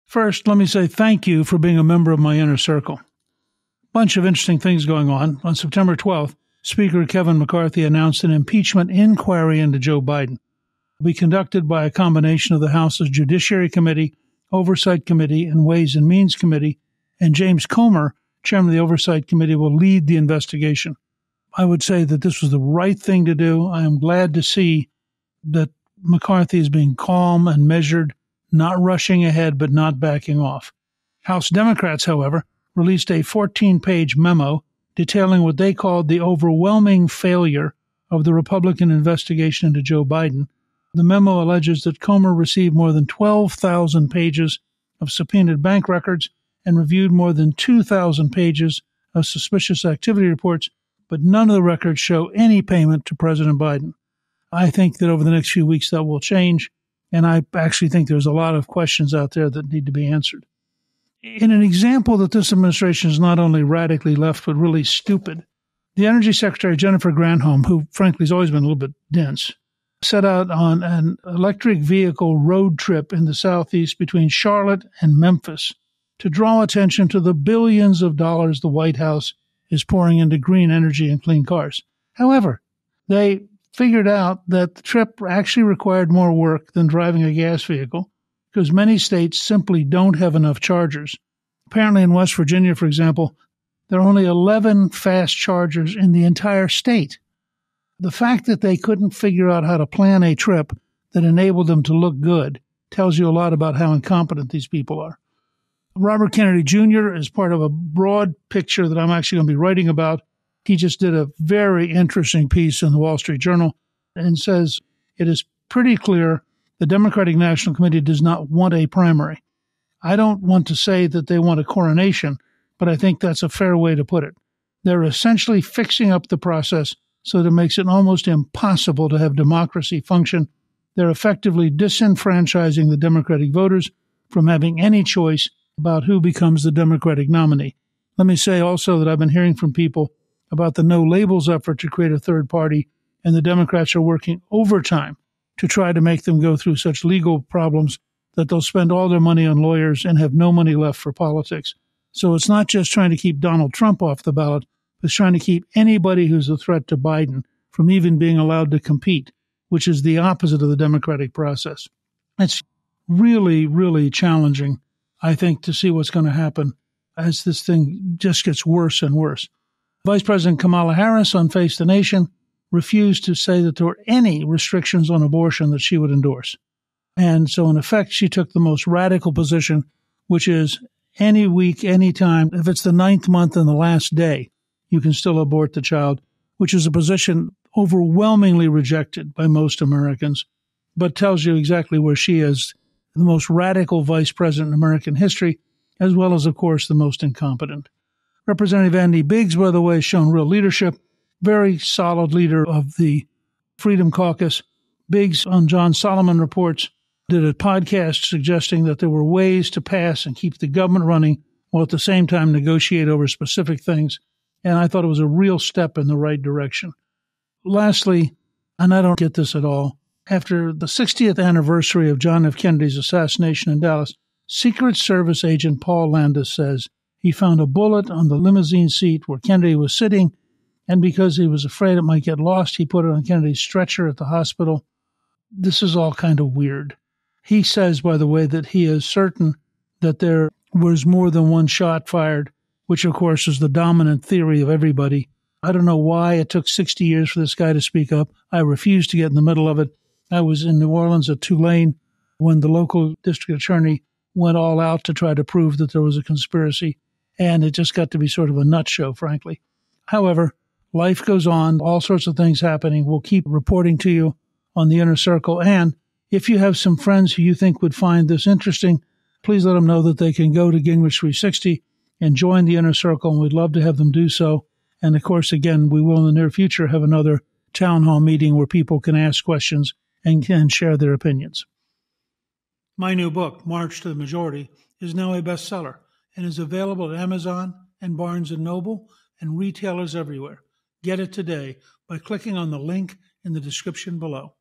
First, let me say thank you for being a member of my inner circle. Bunch of interesting things going on. On September 12th, Speaker Kevin McCarthy announced an impeachment inquiry into Joe Biden. It will be conducted by a combination of the House's Judiciary Committee, Oversight Committee, and Ways and Means Committee, and James Comer, chairman of the Oversight Committee, will lead the investigation. I would say that this was the right thing to do. I am glad to see that McCarthy is being calm and measured, not rushing ahead, but not backing off. House Democrats, however, released a 14-page memo detailing what they called the overwhelming failure of the Republican investigation into Joe Biden. The memo alleges that Comer received more than 12,000 pages of subpoenaed bank records and reviewed more than 2,000 pages of suspicious activity reports, but none of the records show any payment to President Biden. I think that over the next few weeks that will change, and I actually think there's a lot of questions out there that need to be answered. In an example that this administration is not only radically left, but really stupid, the Energy Secretary, Jennifer Granholm, who frankly has always been a little bit dense, set out on an electric vehicle road trip in the Southeast between Charlotte and Memphis to draw attention to the billions of dollars the White House is pouring into green energy and clean cars. However, they figured out that the trip actually required more work than driving a gas vehicle because many states simply don't have enough chargers. Apparently in West Virginia, for example, there are only 11 fast chargers in the entire state. The fact that they couldn't figure out how to plan a trip that enabled them to look good tells you a lot about how incompetent these people are. Robert Kennedy Jr. is part of a broad picture that I'm actually going to be writing about. He just did a very interesting piece in the Wall Street Journal and says it is pretty clear the Democratic National Committee does not want a primary. I don't want to say that they want a coronation, but I think that's a fair way to put it. They're essentially fixing up the process so that it makes it almost impossible to have democracy function. They're effectively disenfranchising the Democratic voters from having any choice about who becomes the Democratic nominee. Let me say also that I've been hearing from people about the no labels effort to create a third party, and the Democrats are working overtime to try to make them go through such legal problems that they'll spend all their money on lawyers and have no money left for politics. So it's not just trying to keep Donald Trump off the ballot, it's trying to keep anybody who's a threat to Biden from even being allowed to compete, which is the opposite of the democratic process. It's really, really challenging, I think, to see what's going to happen as this thing just gets worse and worse. Vice President Kamala Harris on Face the Nation refused to say that there were any restrictions on abortion that she would endorse. And so, in effect, she took the most radical position, which is any week, any time, if it's the 9th month and the last day, you can still abort the child, which is a position overwhelmingly rejected by most Americans, but tells you exactly where she is, the most radical vice president in American history, as well as, of course, the most incompetent. Representative Andy Biggs, by the way, has shown real leadership, very solid leader of the Freedom Caucus. Biggs, on John Solomon Reports, did a podcast suggesting that there were ways to pass and keep the government running while at the same time negotiate over specific things. And I thought it was a real step in the right direction. Lastly, and I don't get this at all, after the 60th anniversary of John F. Kennedy's assassination in Dallas, Secret Service agent Paul Landis says he found a bullet on the limousine seat where Kennedy was sitting, and because he was afraid it might get lost, he put it on Kennedy's stretcher at the hospital. This is all kind of weird. He says, by the way, that he is certain that there was more than one shot fired, which, of course, is the dominant theory of everybody. I don't know why it took 60 years for this guy to speak up. I refused to get in the middle of it. I was in New Orleans at Tulane when the local district attorney went all out to try to prove that there was a conspiracy, and it just got to be sort of a nut show, frankly. However, life goes on, all sorts of things happening. We'll keep reporting to you on the Inner Circle, and if you have some friends who you think would find this interesting, please let them know that they can go to Gingrich 360 and join the Inner Circle, and we'd love to have them do so. And, of course, again, we will in the near future have another town hall meeting where people can ask questions and can share their opinions. My new book, March to the Majority, is now a bestseller and is available at Amazon and Barnes & Noble and retailers everywhere. Get it today by clicking on the link in the description below.